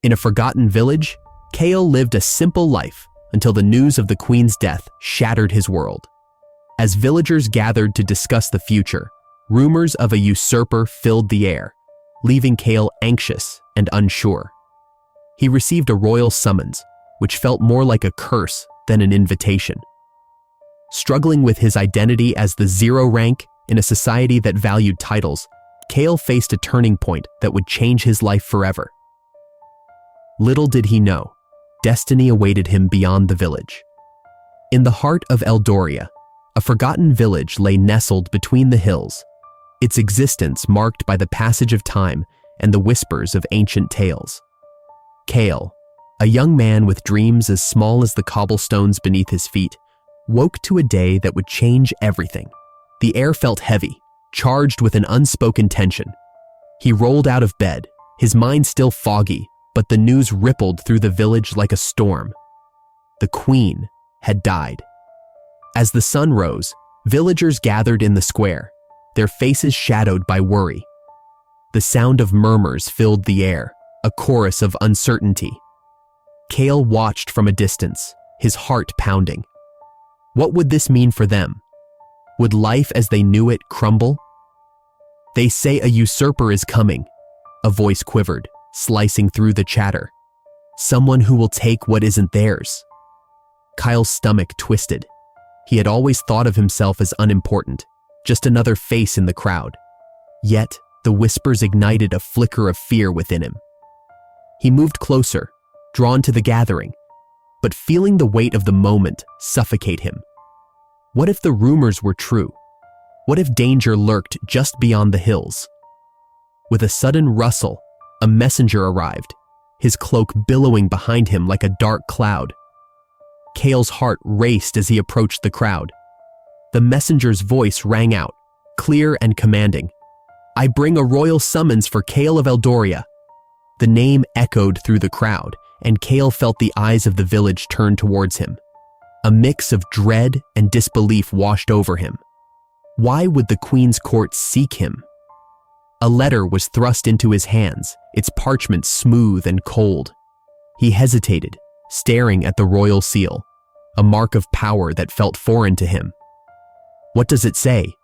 In a forgotten village, Kale lived a simple life until the news of the queen's death shattered his world. As villagers gathered to discuss the future, rumors of a usurper filled the air, leaving Kale anxious and unsure. He received a royal summons, which felt more like a curse than an invitation. Struggling with his identity as the zero rank in a society that valued titles, Kale faced a turning point that would change his life forever. Little did he know, destiny awaited him beyond the village. In the heart of Eldoria, a forgotten village lay nestled between the hills, its existence marked by the passage of time and the whispers of ancient tales. Kale, a young man with dreams as small as the cobblestones beneath his feet, woke to a day that would change everything. The air felt heavy, charged with an unspoken tension. He rolled out of bed, his mind still foggy, but the news rippled through the village like a storm. The queen had died. As the sun rose, villagers gathered in the square, their faces shadowed by worry. The sound of murmurs filled the air, a chorus of uncertainty. Kale watched from a distance, his heart pounding. What would this mean for them? Would life as they knew it crumble? "They say a usurper is coming," a voice quivered, slicing through the chatter. "Someone who will take what isn't theirs." Kyle's stomach twisted. He had always thought of himself as unimportant, just another face in the crowd. Yet, the whispers ignited a flicker of fear within him. He moved closer, drawn to the gathering, but feeling the weight of the moment suffocate him. What if the rumors were true? What if danger lurked just beyond the hills? With a sudden rustle, a messenger arrived, his cloak billowing behind him like a dark cloud. Kale's heart raced as he approached the crowd. The messenger's voice rang out, clear and commanding. "I bring a royal summons for Kale of Eldoria." The name echoed through the crowd, and Kale felt the eyes of the village turn towards him. A mix of dread and disbelief washed over him. Why would the queen's court seek him? A letter was thrust into his hands, its parchment smooth and cold. He hesitated, staring at the royal seal, a mark of power that felt foreign to him. "What does it say?"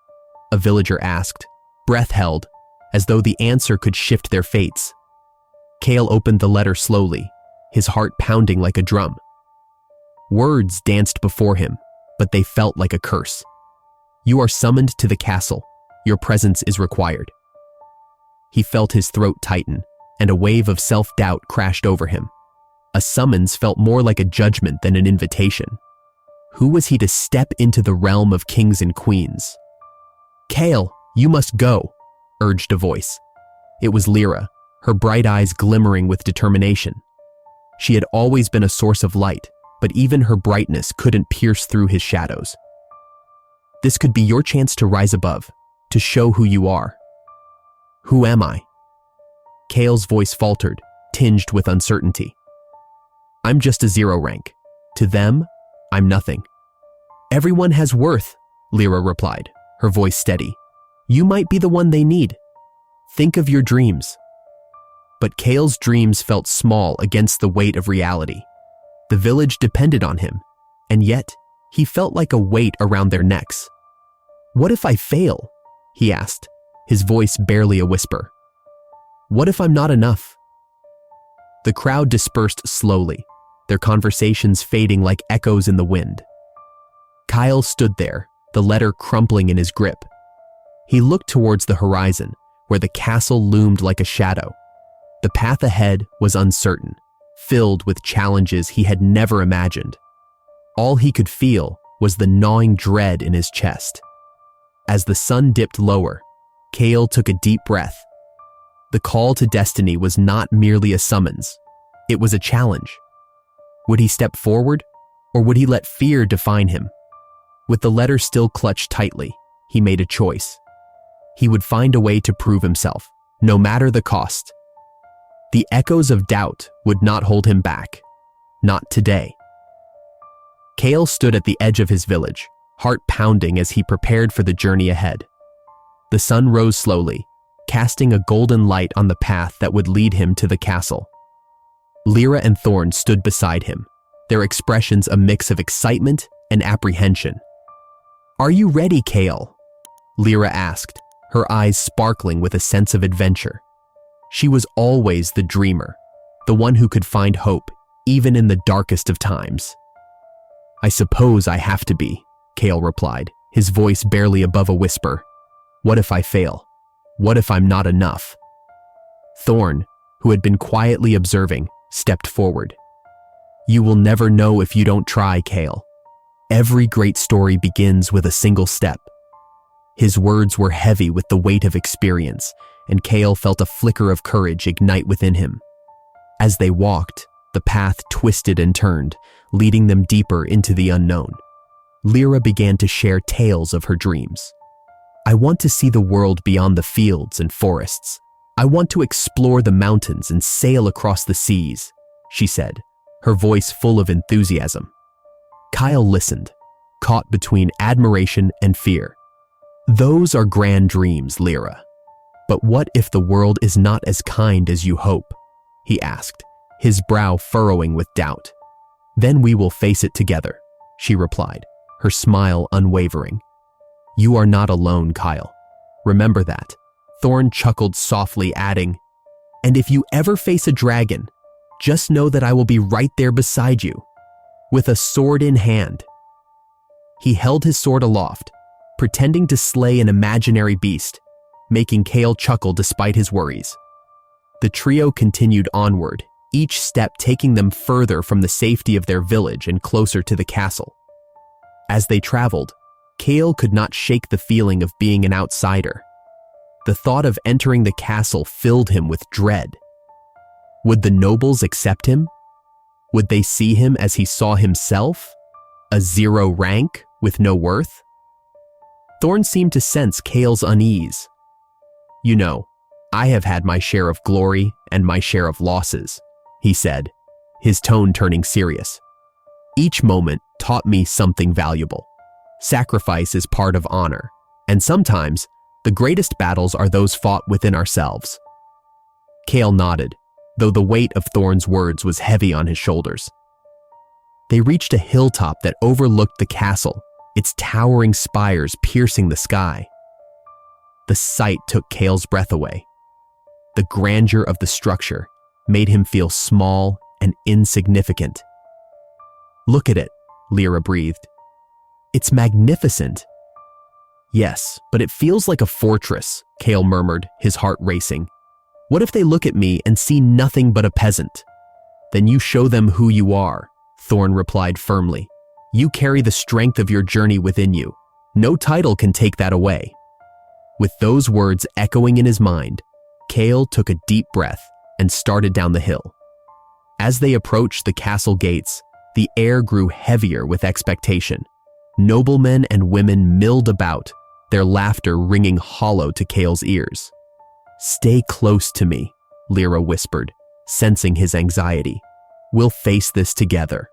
a villager asked, breath held, as though the answer could shift their fates. Kale opened the letter slowly, his heart pounding like a drum. Words danced before him, but they felt like a curse. "You are summoned to the castle. Your presence is required." He felt his throat tighten, and a wave of self-doubt crashed over him. A summons felt more like a judgment than an invitation. Who was he to step into the realm of kings and queens? "Kale, you must go," urged a voice. It was Lyra, her bright eyes glimmering with determination. She had always been a source of light, but even her brightness couldn't pierce through his shadows. "This could be your chance to rise above, to show who you are." "Who am I?" Kale's voice faltered, tinged with uncertainty. "I'm just a zero rank. To them, I'm nothing." "Everyone has worth," Lyra replied, her voice steady. "You might be the one they need. Think of your dreams." But Kale's dreams felt small against the weight of reality. The village depended on him, and yet he felt like a weight around their necks. "What if I fail?" he asked, his voice barely a whisper. "What if I'm not enough?" The crowd dispersed slowly, their conversations fading like echoes in the wind. Kyle stood there, the letter crumpling in his grip. He looked towards the horizon, where the castle loomed like a shadow. The path ahead was uncertain, filled with challenges he had never imagined. All he could feel was the gnawing dread in his chest. As the sun dipped lower, Kale took a deep breath. The call to destiny was not merely a summons. It was a challenge. Would he step forward, or would he let fear define him? With the letter still clutched tightly, he made a choice. He would find a way to prove himself, no matter the cost. The echoes of doubt would not hold him back. Not today. Kale stood at the edge of his village, heart pounding as he prepared for the journey ahead. The sun rose slowly, casting a golden light on the path that would lead him to the castle. Lyra and Thorn stood beside him, their expressions a mix of excitement and apprehension. "Are you ready, Kale?" Lyra asked, her eyes sparkling with a sense of adventure. She was always the dreamer, the one who could find hope, even in the darkest of times. "I suppose I have to be," Kale replied, his voice barely above a whisper. "What if I fail? What if I'm not enough?" Thorn, who had been quietly observing, stepped forward. "You will never know if you don't try, Kale. Every great story begins with a single step." His words were heavy with the weight of experience, and Kale felt a flicker of courage ignite within him. As they walked, the path twisted and turned, leading them deeper into the unknown. Lyra began to share tales of her dreams. "I want to see the world beyond the fields and forests. I want to explore the mountains and sail across the seas," she said, her voice full of enthusiasm. Kyle listened, caught between admiration and fear. "Those are grand dreams, Lyra. But what if the world is not as kind as you hope?" he asked, his brow furrowing with doubt. "Then we will face it together," she replied, her smile unwavering. "You are not alone, Kyle. Remember that." Thorn chuckled softly, adding, "And if you ever face a dragon, just know that I will be right there beside you, with a sword in hand." He held his sword aloft, pretending to slay an imaginary beast, making Kale chuckle despite his worries. The trio continued onward, each step taking them further from the safety of their village and closer to the castle. As they traveled, Kale could not shake the feeling of being an outsider. The thought of entering the castle filled him with dread. Would the nobles accept him? Would they see him as he saw himself? A zero rank with no worth? Thorn seemed to sense Kale's unease. "You know, I have had my share of glory and my share of losses," he said, his tone turning serious. "Each moment taught me something valuable. Sacrifice is part of honor, and sometimes the greatest battles are those fought within ourselves." Kale nodded, though the weight of Thorn's words was heavy on his shoulders. They reached a hilltop that overlooked the castle, its towering spires piercing the sky. The sight took Kale's breath away. The grandeur of the structure made him feel small and insignificant. "Look at it," Lyra breathed. "It's magnificent." "Yes, but it feels like a fortress," Kale murmured, his heart racing. "What if they look at me and see nothing but a peasant?" "Then you show them who you are," Thorn replied firmly. "You carry the strength of your journey within you. No title can take that away." With those words echoing in his mind, Kale took a deep breath and started down the hill. As they approached the castle gates, the air grew heavier with expectation. Noblemen and women milled about, their laughter ringing hollow to Kale's ears. "Stay close to me," Lyra whispered, sensing his anxiety. "We'll face this together."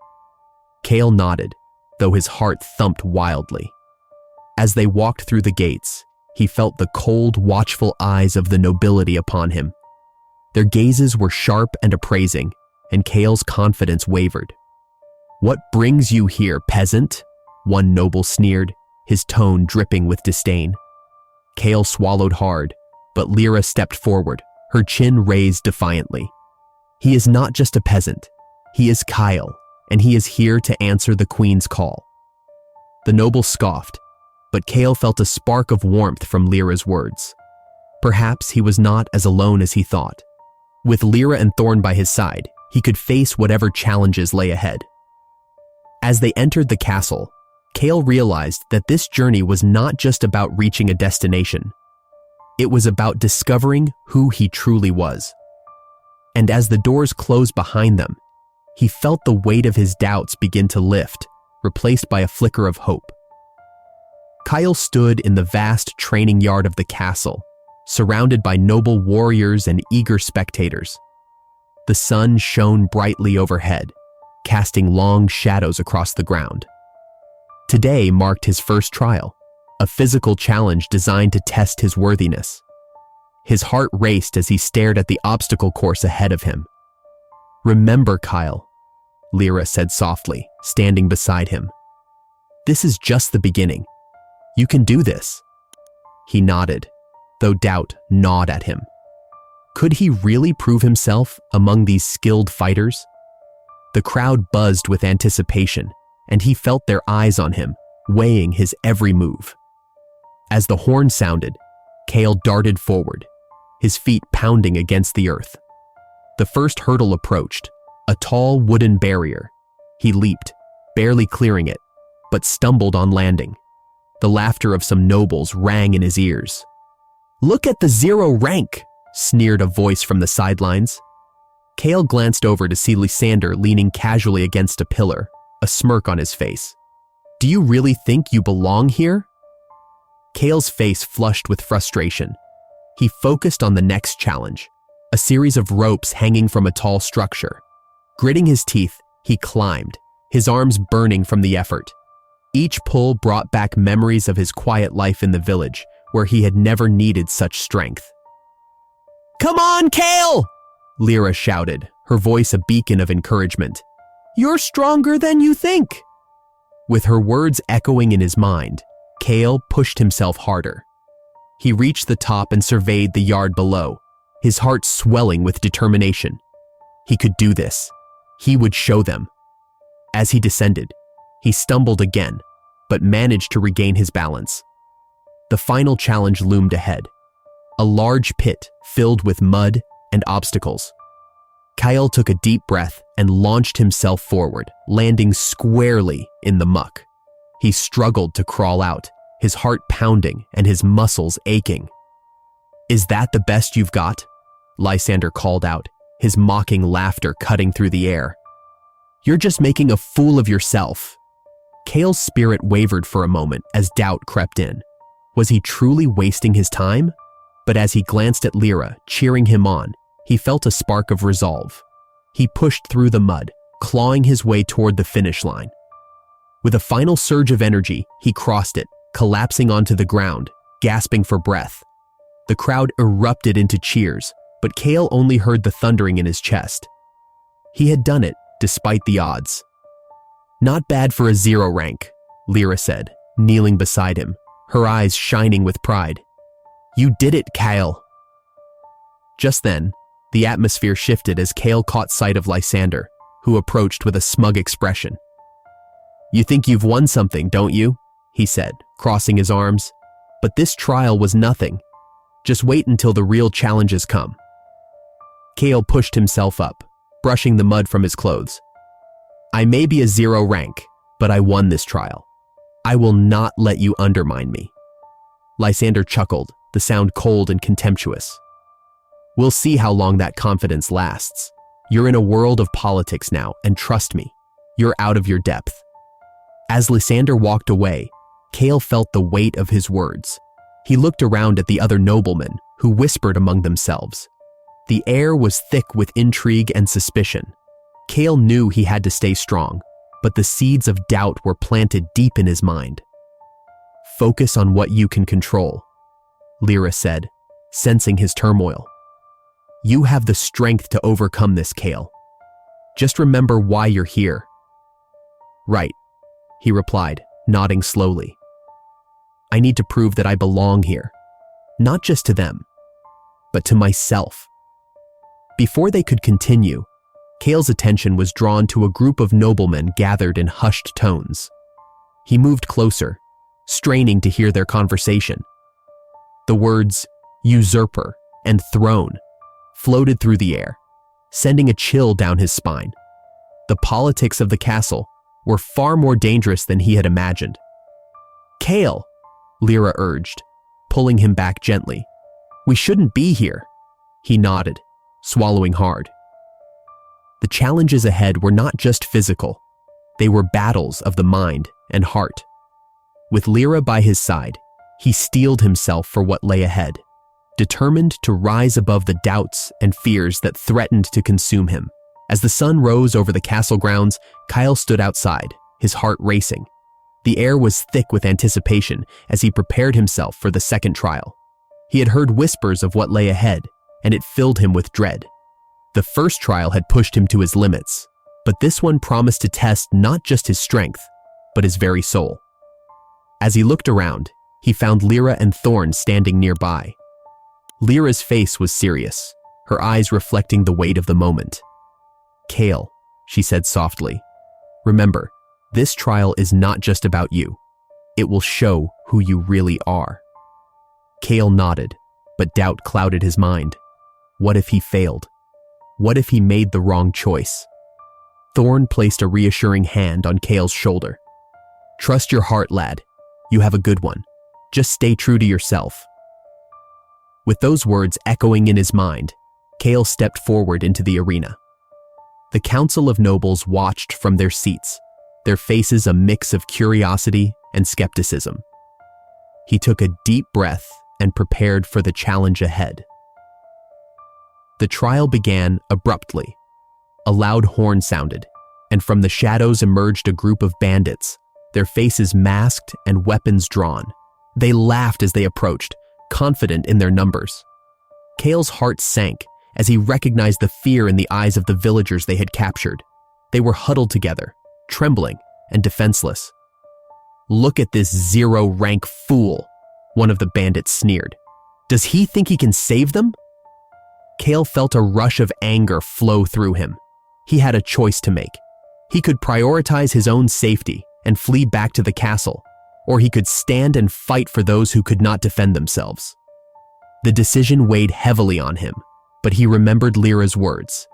Kale nodded, though his heart thumped wildly. As they walked through the gates, he felt the cold, watchful eyes of the nobility upon him. Their gazes were sharp and appraising, and Kale's confidence wavered. "What brings you here, peasant?" one noble sneered, his tone dripping with disdain. Kale swallowed hard, but Lyra stepped forward, her chin raised defiantly. "He is not just a peasant. He is Kyle, and he is here to answer the queen's call." The noble scoffed, but Kale felt a spark of warmth from Lyra's words. Perhaps he was not as alone as he thought. With Lyra and Thorn by his side, he could face whatever challenges lay ahead. As they entered the castle, Kale realized that this journey was not just about reaching a destination. It was about discovering who he truly was. And as the doors closed behind them, he felt the weight of his doubts begin to lift, replaced by a flicker of hope. Kyle stood in the vast training yard of the castle, surrounded by noble warriors and eager spectators. The sun shone brightly overhead, casting long shadows across the ground. Today marked his first trial, a physical challenge designed to test his worthiness. His heart raced as he stared at the obstacle course ahead of him. Remember, Kyle, Lyra said softly, standing beside him. This is just the beginning. You can do this. He nodded, though doubt gnawed at him. Could he really prove himself among these skilled fighters? The crowd buzzed with anticipation, and he felt their eyes on him, weighing his every move. As the horn sounded, Kale darted forward, his feet pounding against the earth. The first hurdle approached, a tall wooden barrier. He leaped, barely clearing it, but stumbled on landing. The laughter of some nobles rang in his ears. "Look at the 0 rank," sneered a voice from the sidelines. Kale glanced over to see Lysander leaning casually against a pillar, a smirk on his face. "Do you really think you belong here?" Kale's face flushed with frustration. He focused on the next challenge, a series of ropes hanging from a tall structure. Gritting his teeth, he climbed, his arms burning from the effort. Each pull brought back memories of his quiet life in the village, where he had never needed such strength. "Come on, Kale!" Lyra shouted, her voice a beacon of encouragement. "You're stronger than you think." With her words echoing in his mind, Kale pushed himself harder. He reached the top and surveyed the yard below, his heart swelling with determination. He could do this. He would show them. As he descended, he stumbled again, but managed to regain his balance. The final challenge loomed ahead, a large pit filled with mud and obstacles. Kyle took a deep breath and launched himself forward, landing squarely in the muck. He struggled to crawl out, his heart pounding and his muscles aching. "Is that the best you've got?" Lysander called out, his mocking laughter cutting through the air. "You're just making a fool of yourself." Kale's spirit wavered for a moment as doubt crept in. Was he truly wasting his time? But as he glanced at Lyra, cheering him on, he felt a spark of resolve. He pushed through the mud, clawing his way toward the finish line. With a final surge of energy, he crossed it, collapsing onto the ground, gasping for breath. The crowd erupted into cheers, but Kale only heard the thundering in his chest. He had done it, despite the odds. "Not bad for a 0 rank," Lyra said, kneeling beside him, her eyes shining with pride. "You did it, Kale." Just then, the atmosphere shifted as Kale caught sight of Lysander, who approached with a smug expression. "You think you've won something, don't you?" he said, crossing his arms. "But this trial was nothing. Just wait until the real challenges come." Kale pushed himself up, brushing the mud from his clothes. "I may be a 0 rank, but I won this trial. I will not let you undermine me." Lysander chuckled, the sound cold and contemptuous. "We'll see how long that confidence lasts. You're in a world of politics now, and trust me, you're out of your depth." As Lysander walked away, Kale felt the weight of his words. He looked around at the other noblemen, who whispered among themselves. The air was thick with intrigue and suspicion. Kale knew he had to stay strong, but the seeds of doubt were planted deep in his mind. "Focus on what you can control," Lyra said, sensing his turmoil. "You have the strength to overcome this, Kale. Just remember why you're here." "Right," he replied, nodding slowly. "I need to prove that I belong here, not just to them, but to myself." Before they could continue, Kale's attention was drawn to a group of noblemen gathered in hushed tones. He moved closer, straining to hear their conversation. The words usurper and throne floated through the air, sending a chill down his spine. The politics of the castle were far more dangerous than he had imagined. "Kale," Lyra urged, pulling him back gently. "We shouldn't be here." He nodded, swallowing hard. The challenges ahead were not just physical. They were battles of the mind and heart. With Lyra by his side, he steeled himself for what lay ahead, determined to rise above the doubts and fears that threatened to consume him. As the sun rose over the castle grounds, Kyle stood outside, his heart racing. The air was thick with anticipation as he prepared himself for the second trial. He had heard whispers of what lay ahead, and it filled him with dread. The first trial had pushed him to his limits, but this one promised to test not just his strength, but his very soul. As he looked around, he found Lyra and Thorn standing nearby. Lyra's face was serious, her eyes reflecting the weight of the moment. "Kale," she said softly, "remember, this trial is not just about you. It will show who you really are." Kale nodded, but doubt clouded his mind. What if he failed? What if he made the wrong choice? Thorn placed a reassuring hand on Kale's shoulder. "Trust your heart, lad. You have a good one. Just stay true to yourself." With those words echoing in his mind, Kale stepped forward into the arena. The Council of Nobles watched from their seats, their faces a mix of curiosity and skepticism. He took a deep breath and prepared for the challenge ahead. The trial began abruptly. A loud horn sounded, and from the shadows emerged a group of bandits, their faces masked and weapons drawn. They laughed as they approached, confident in their numbers. Kale's heart sank as he recognized the fear in the eyes of the villagers they had captured. They were huddled together, trembling and defenseless. "Look at this zero-rank fool," one of the bandits sneered. "Does he think he can save them?" Kale felt a rush of anger flow through him. He had a choice to make. He could prioritize his own safety and flee back to the castle, or he could stand and fight for those who could not defend themselves. The decision weighed heavily on him, but he remembered Lyra's words.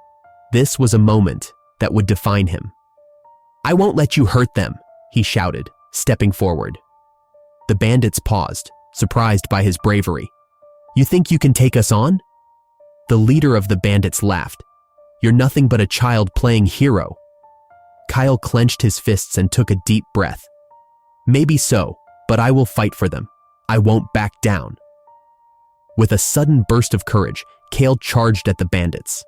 This was a moment that would define him. "I won't let you hurt them," he shouted, stepping forward. The bandits paused, surprised by his bravery. "You think you can take us on?" The leader of the bandits laughed. "You're nothing but a child playing hero." Kyle clenched his fists and took a deep breath. "Maybe so, but I will fight for them. I won't back down." With a sudden burst of courage, Kale charged at the bandits.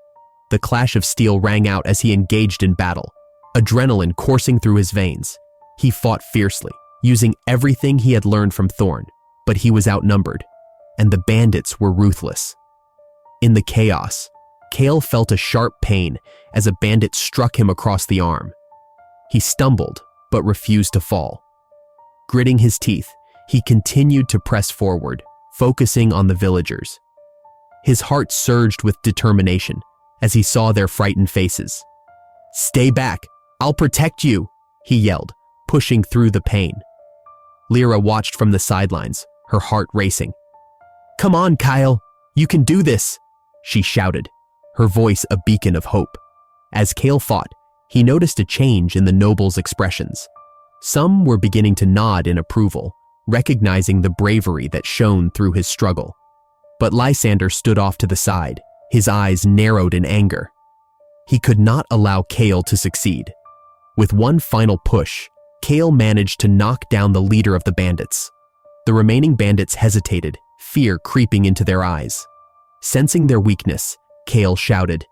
The clash of steel rang out as he engaged in battle, adrenaline coursing through his veins. He fought fiercely, using everything he had learned from Thorn, but he was outnumbered, and the bandits were ruthless. In the chaos, Kale felt a sharp pain as a bandit struck him across the arm. He stumbled, but refused to fall. Gritting his teeth, he continued to press forward, focusing on the villagers. His heart surged with determination as he saw their frightened faces. "Stay back! I'll protect you!" he yelled, pushing through the pain. Lyra watched from the sidelines, her heart racing. "Come on, Kyle! You can do this!" she shouted, her voice a beacon of hope. As Kale fought, he noticed a change in the nobles' expressions. Some were beginning to nod in approval, recognizing the bravery that shone through his struggle. But Lysander stood off to the side, his eyes narrowed in anger. He could not allow Kale to succeed. With one final push, Kale managed to knock down the leader of the bandits. The remaining bandits hesitated, fear creeping into their eyes. Sensing their weakness, Kale shouted,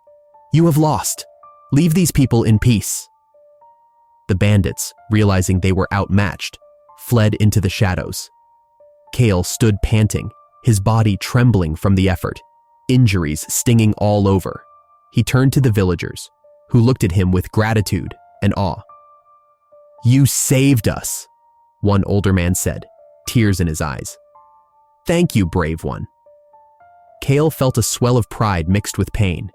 "You have lost. Leave these people in peace." The bandits, realizing they were outmatched, fled into the shadows. Kale stood panting, his body trembling from the effort, injuries stinging all over. He turned to the villagers, who looked at him with gratitude and awe. "You saved us," one older man said, tears in his eyes. "Thank you, brave one." Kale felt a swell of pride mixed with pain.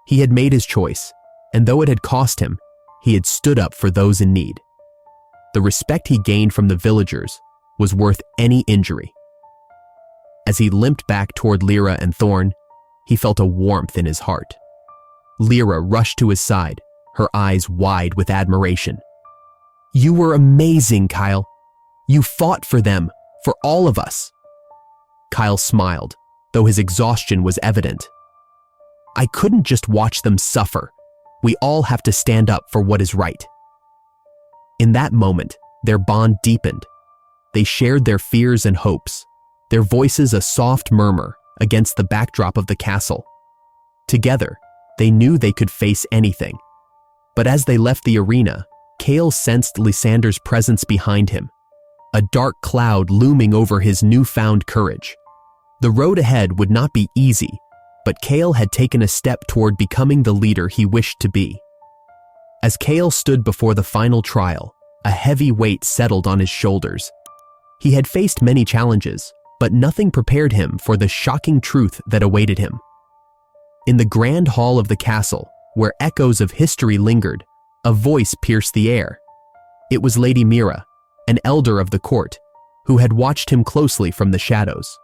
He had made his choice, and though it had cost him, he had stood up for those in need. The respect he gained from the villagers was worth any injury. As he limped back toward Lyra and Thorn, he felt a warmth in his heart. Lyra rushed to his side, her eyes wide with admiration. "You were amazing, Kyle. You fought for them, for all of us." Kyle smiled, though his exhaustion was evident. "I couldn't just watch them suffer. We all have to stand up for what is right." In that moment, their bond deepened. They shared their fears and hopes, their voices a soft murmur against the backdrop of the castle. Together, they knew they could face anything. But as they left the arena, Kale sensed Lysander's presence behind him, a dark cloud looming over his newfound courage. The road ahead would not be easy, but Kale had taken a step toward becoming the leader he wished to be. As Kale stood before the final trial, a heavy weight settled on his shoulders. He had faced many challenges, but nothing prepared him for the shocking truth that awaited him. In the grand hall of the castle, where echoes of history lingered, a voice pierced the air. It was Lady Mira, an elder of the court, who had watched him closely from the shadows.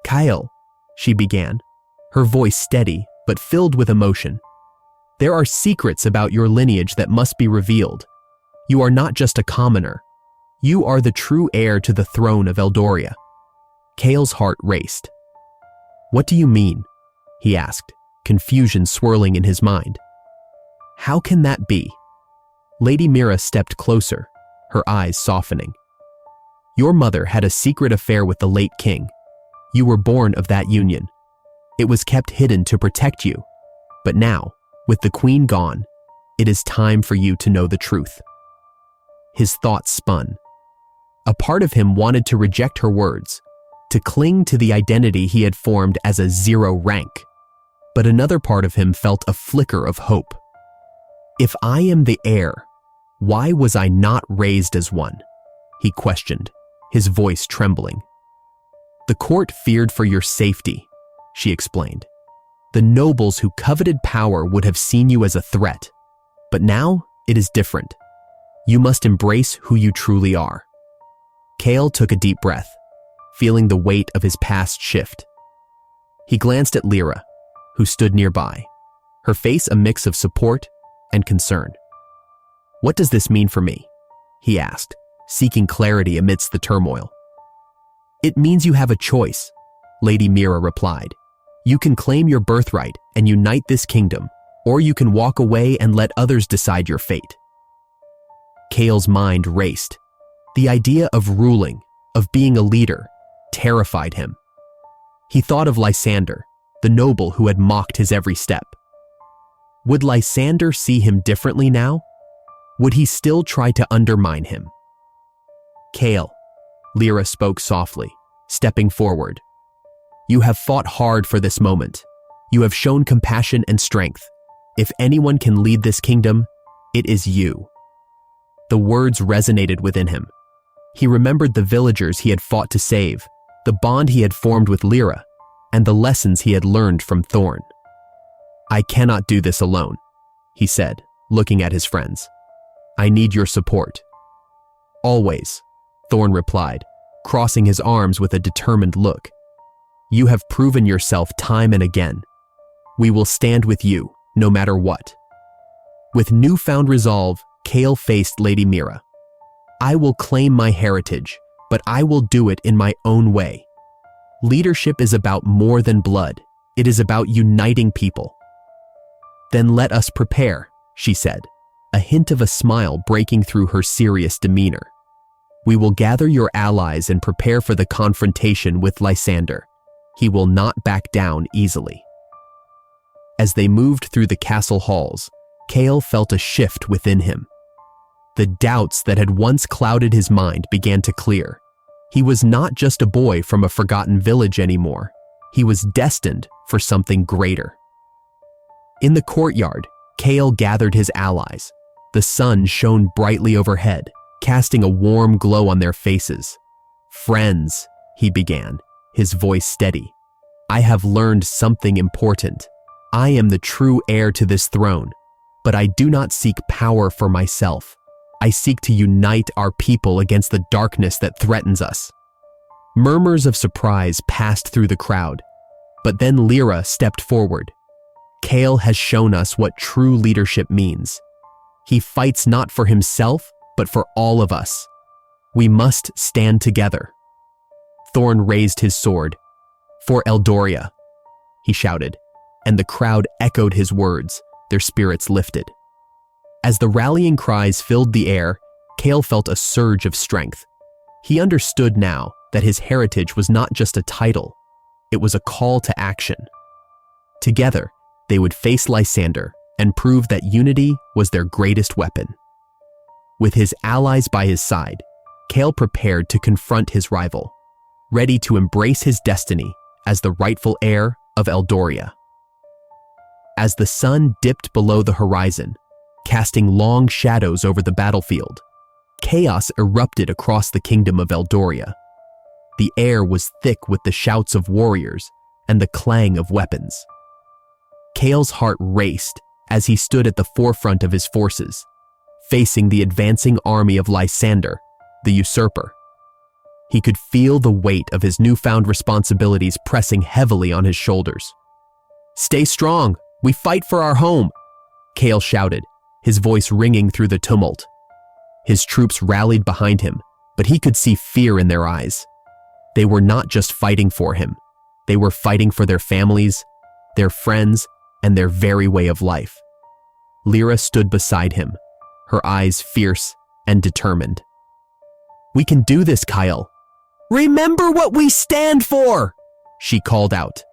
"Kyle," she began, her voice steady but filled with emotion. "There are secrets about your lineage that must be revealed. You are not just a commoner. You are the true heir to the throne of Eldoria." Kale's heart raced. "What do you mean?" he asked, confusion swirling in his mind. "How can that be?" Lady Mira stepped closer, her eyes softening. "Your mother had a secret affair with the late king. You were born of that union. It was kept hidden to protect you. But now, with the queen gone, it is time for you to know the truth." His thoughts spun. A part of him wanted to reject her words, to cling to the identity he had formed as a zero rank. But another part of him felt a flicker of hope. "If I am the heir, why was I not raised as one?" he questioned, his voice trembling. "The court feared for your safety," she explained. "The nobles who coveted power would have seen you as a threat. But now it is different. You must embrace who you truly are." Kale took a deep breath, feeling the weight of his past shift. He glanced at Lyra, who stood nearby, her face a mix of support and concern. "What does this mean for me?" he asked, seeking clarity amidst the turmoil. "It means you have a choice," Lady Mira replied. "You can claim your birthright and unite this kingdom, or you can walk away and let others decide your fate." Kale's mind raced. The idea of ruling, of being a leader, terrified him. He thought of Lysander, the noble who had mocked his every step. Would Lysander see him differently now? Would he still try to undermine him? "Kale," Lyra spoke softly, stepping forward. "You have fought hard for this moment. You have shown compassion and strength. If anyone can lead this kingdom, it is you." The words resonated within him. He remembered the villagers he had fought to save, the bond he had formed with Lyra, and the lessons he had learned from Thorn. "I cannot do this alone," he said, looking at his friends. "I need your support." "Always," Thorn replied, crossing his arms with a determined look. "You have proven yourself time and again. We will stand with you, no matter what." With newfound resolve, Kale faced Lady Mira. "I will claim my heritage, but I will do it in my own way. Leadership is about more than blood. It is about uniting people." "Then let us prepare," she said, a hint of a smile breaking through her serious demeanor. "We will gather your allies and prepare for the confrontation with Lysander. He will not back down easily." As they moved through the castle halls, Kale felt a shift within him. The doubts that had once clouded his mind began to clear. He was not just a boy from a forgotten village anymore. He was destined for something greater. In the courtyard, Kale gathered his allies. The sun shone brightly overhead, casting a warm glow on their faces. "Friends," he began, his voice steady, "I have learned something important. I am the true heir to this throne, but I do not seek power for myself. I seek to unite our people against the darkness that threatens us." Murmurs of surprise passed through the crowd, but then Lyra stepped forward. "Kale has shown us what true leadership means. He fights not for himself, but for all of us. We must stand together." Thorn raised his sword. "For Eldoria," he shouted, and the crowd echoed his words, their spirits lifted. As the rallying cries filled the air, Kale felt a surge of strength. He understood now that his heritage was not just a title, it was a call to action. Together, they would face Lysander and prove that unity was their greatest weapon. With his allies by his side, Kale prepared to confront his rival, ready to embrace his destiny as the rightful heir of Eldoria. As the sun dipped below the horizon, casting long shadows over the battlefield, chaos erupted across the kingdom of Eldoria. The air was thick with the shouts of warriors and the clang of weapons. Kael's heart raced as he stood at the forefront of his forces, facing the advancing army of Lysander, the usurper. He could feel the weight of his newfound responsibilities pressing heavily on his shoulders. "Stay strong! We fight for our home!" Kael shouted, his voice ringing through the tumult. His troops rallied behind him, but he could see fear in their eyes. They were not just fighting for him. They were fighting for their families, their friends, and their very way of life. Lyra stood beside him, her eyes fierce and determined. "We can do this, Kael. Remember what we stand for!" she called out,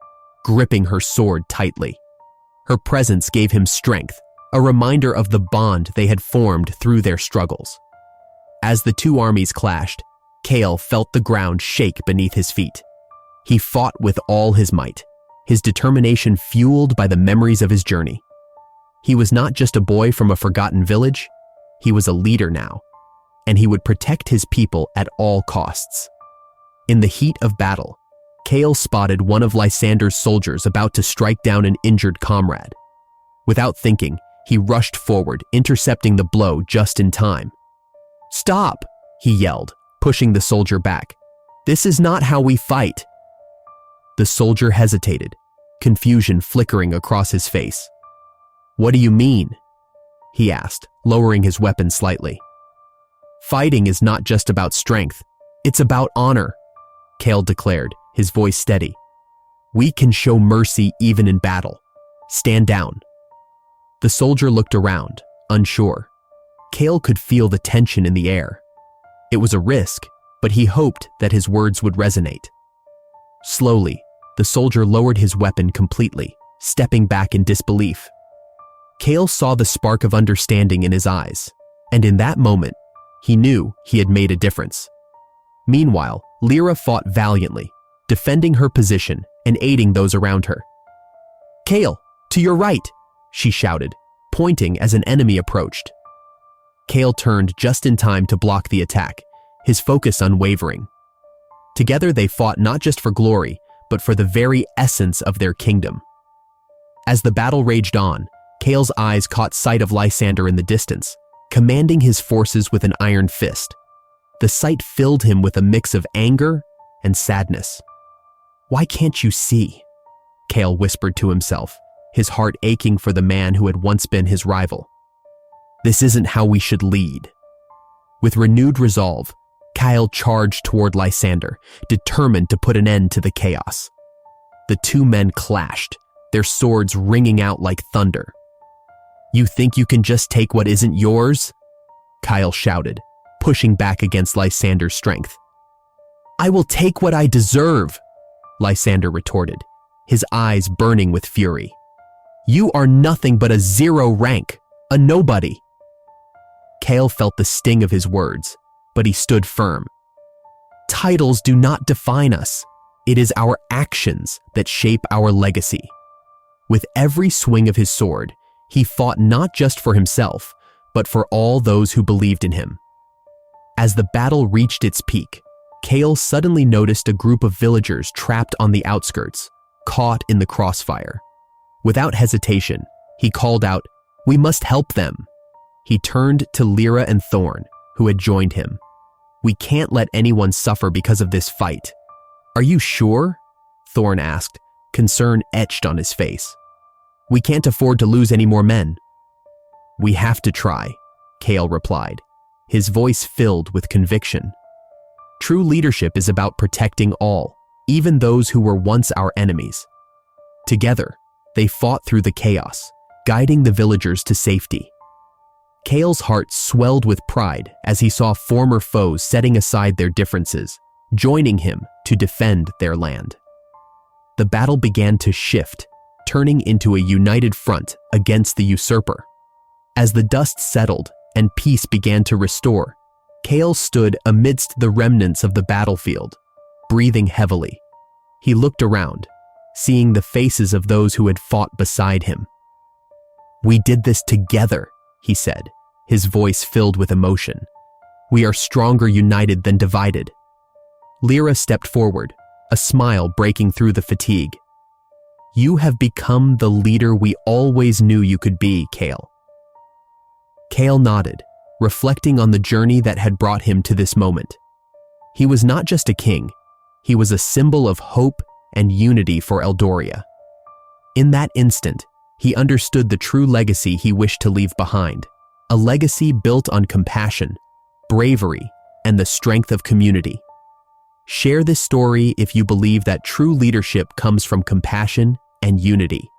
gripping her sword tightly. Her presence gave him strength, a reminder of the bond they had formed through their struggles. As the two armies clashed, Kael felt the ground shake beneath his feet. He fought with all his might, his determination fueled by the memories of his journey. He was not just a boy from a forgotten village, he was a leader now, and he would protect his people at all costs. In the heat of battle, Kael spotted one of Lysander's soldiers about to strike down an injured comrade. Without thinking, he rushed forward, intercepting the blow just in time. "Stop!" he yelled, pushing the soldier back. "This is not how we fight." The soldier hesitated, confusion flickering across his face. "What do you mean?" he asked, lowering his weapon slightly. "Fighting is not just about strength, it's about honor," Kael declared, his voice steady. "We can show mercy even in battle. Stand down." The soldier looked around, unsure. Kael could feel the tension in the air. It was a risk, but he hoped that his words would resonate. Slowly, the soldier lowered his weapon completely, stepping back in disbelief. Kael saw the spark of understanding in his eyes, and in that moment, he knew he had made a difference. Meanwhile, Lyra fought valiantly, defending her position and aiding those around her. "Kael, to your right!" she shouted, pointing as an enemy approached. Kael turned just in time to block the attack, his focus unwavering. Together they fought not just for glory, but for the very essence of their kingdom. As the battle raged on, Kael's eyes caught sight of Lysander in the distance, commanding his forces with an iron fist. The sight filled him with a mix of anger and sadness. "Why can't you see?" Kael whispered to himself, his heart aching for the man who had once been his rival. "This isn't how we should lead." With renewed resolve, Kael charged toward Lysander, determined to put an end to the chaos. The two men clashed, their swords ringing out like thunder. "You think you can just take what isn't yours?" Kael shouted, pushing back against Lysander's strength. "I will take what I deserve," Lysander retorted, his eyes burning with fury. "You are nothing but a zero rank, a nobody." Kael felt the sting of his words, but he stood firm. "Titles do not define us. It is our actions that shape our legacy." With every swing of his sword, he fought not just for himself, but for all those who believed in him. As the battle reached its peak, Kael suddenly noticed a group of villagers trapped on the outskirts, caught in the crossfire. Without hesitation, he called out, "We must help them." He turned to Lyra and Thorn, who had joined him. "We can't let anyone suffer because of this fight." "Are you sure?" Thorn asked, concern etched on his face. "We can't afford to lose any more men." "We have to try," Kael replied, his voice filled with conviction. True leadership is about protecting all, even those who were once our enemies. Together, they fought through the chaos, guiding the villagers to safety. Kael's heart swelled with pride as he saw former foes setting aside their differences, joining him to defend their land. The battle began to shift, turning into a united front against the usurper. As the dust settled and peace began to restore, Kael stood amidst the remnants of the battlefield, breathing heavily. He looked around, seeing the faces of those who had fought beside him, "We did this together," he said, his voice filled with emotion. "We are stronger united than divided." Lyra stepped forward, a smile breaking through the fatigue. "You have become the leader we always knew you could be, Kale." Kale nodded, reflecting on the journey that had brought him to this moment. He was not just a king, he was a symbol of hope and unity for Eldoria. In that instant, he understood the true legacy he wished to leave behind, a legacy built on compassion, bravery, and the strength of community. Share this story if you believe that true leadership comes from compassion and unity.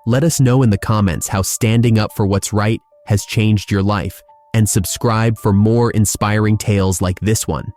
Let us know in the comments how standing up for what's right has changed your life, and subscribe for more inspiring tales like this one.